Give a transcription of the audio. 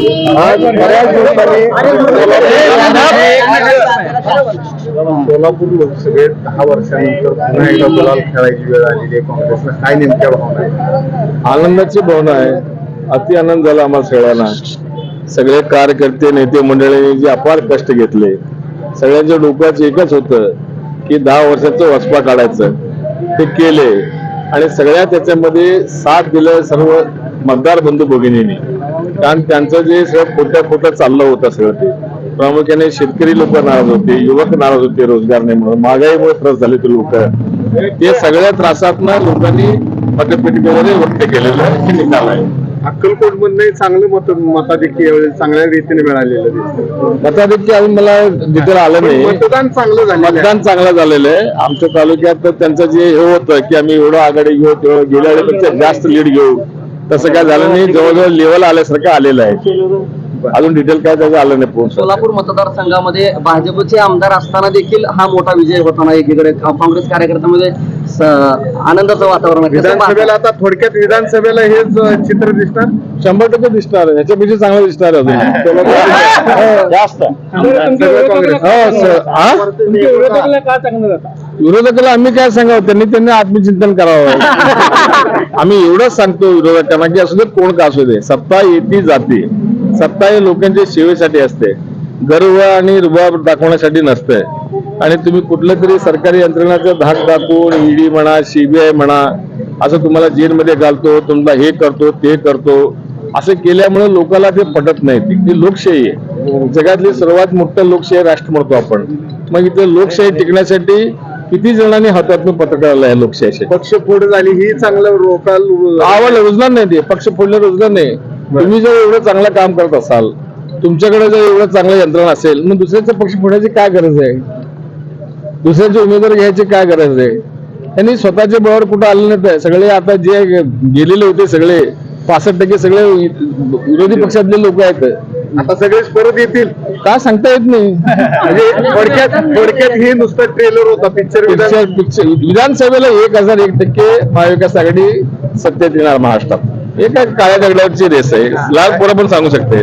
आज बऱ्याच दिवसांनी सोलापूर लोकसभेत 10 वर्षानंतर पुन्हा एकदा गुलाल खेळायची वेळ आलेली आहे. काँग्रेसला काय नेमक्या भावना आहे? आनंदाची भावना आहे. अति आनंद झाला आम्हाला सगळ्यांना. सगळे कार्यकर्ते नेते मंडळींनी जे अपार कष्ट घेतले, सगळ्यांच्या डोक्याचं एकच होतं की 10 वर्षाचं वचपा काढायचं. ते केले आणि सगळ्या त्याच्यामध्ये साथ दिलं सर्व मतदार बंधू भगिनींनी. कारण त्यांचं जे सगळं खोटं चाललं होतं सगळं ते प्रामुख्याने शेतकरी लोक नाराज होते, युवक नाराज होते, रोजगार नाही म्हणून, महागाईमुळे त्रास झाले ते लोक. ते सगळ्या त्रासातनं लोकांनी मतपेटिकेमध्ये व्यक्त केलेलं निकाल आहे. अक्कलकोट मध्ये चांगलं मताधिक्य चांगल्या रीतीने मिळालेलं दिसतं. मताधिक्य अजून मला डिटेल आलं नाही. मतदान चांगलं झालं, मतदान चांगलं झालेलं आहे. आमच्या तालुक्यात त्यांचं जे हे होतं की आम्ही एवढं आघाडी घेऊ, तेवढं गेल्या वेळेपेक्षा जास्त लीड घेऊ, तसं काय झालं नाही. जवळजवळ लेवल आल्यासारखं आलेलं आहे. अजून डिटेल काय त्याचं आलं नाही. सोलापूर मतदारसंघामध्ये भाजपचे आमदार असताना देखील हा मोठा विजय होताना एकीकडे काँग्रेस कार्यकर्त्यांमध्ये आनंदाचं वातावरण आहे. विधानसभेला आता थोडक्यात विधानसभेला हेच चित्र दिसणार, 100% दिसणार. ह्याच्यापेक्षा चांगलं दिसणार अजून जास्त. विरोधकाला आम्ही काय सांगावं, त्यांनी आत्मचिंतन करावं. आम्ही एवढंच सांगतो विरोधकांना की असू दे कोण का असू दे, सत्ता येती जाते. सत्ता हे लोकांच्या सेवेसाठी असते, गर्व आणि रुबाब दाखवण्यासाठी नसते. आणि तुम्ही कुठलं तरी सरकारी यंत्रणाचं धाक दाखवून ईडी म्हणा, सीबीआय म्हणा, असं तुम्हाला जेलमध्ये घालतो, तुम्हाला हे करतो ते करतो, असं केल्यामुळे लोकांना ते पटत नाही. ती लोकशाही आहे, जगातली सर्वात मोठं लोकशाही राष्ट्र म्हणतो आपण. मग इथे लोकशाही टिकण्यासाठी किती जणांनी हातातून पत्रकाराला आहे लोकशाही. पक्ष फोड झाली ही चांगलं आवडलं, रुजणार नाही ते. पक्ष फोडलं रुजणार नाही. तुम्ही जर एवढं चांगलं काम करत असाल, तुमच्याकडे जर एवढं चांगलं यंत्रणा असेल, मग दुसऱ्याचं पक्ष फोडायची काय गरज आहे? दुसऱ्याचे उमेदवार घ्यायची काय गरज आहे? त्यांनी स्वतःच्या बळावर कुठं आले नाही. सगळे आता जे गेलेले होते सगळे 65% सगळे विरोधी पक्षातले लोक आहेत. आता सगळेच परत येतील का सांगता येत नाही. म्हणजे थोडक्यात हे नुसतं ट्रेलर होता. पिक्चर विधानसभेला 1001% महाविकास आघाडी सत्तेत येणार महाराष्ट्रात. हे काय काळ्या दगडावरची रेस आहे. लाल पोरं पण सांगू शकते.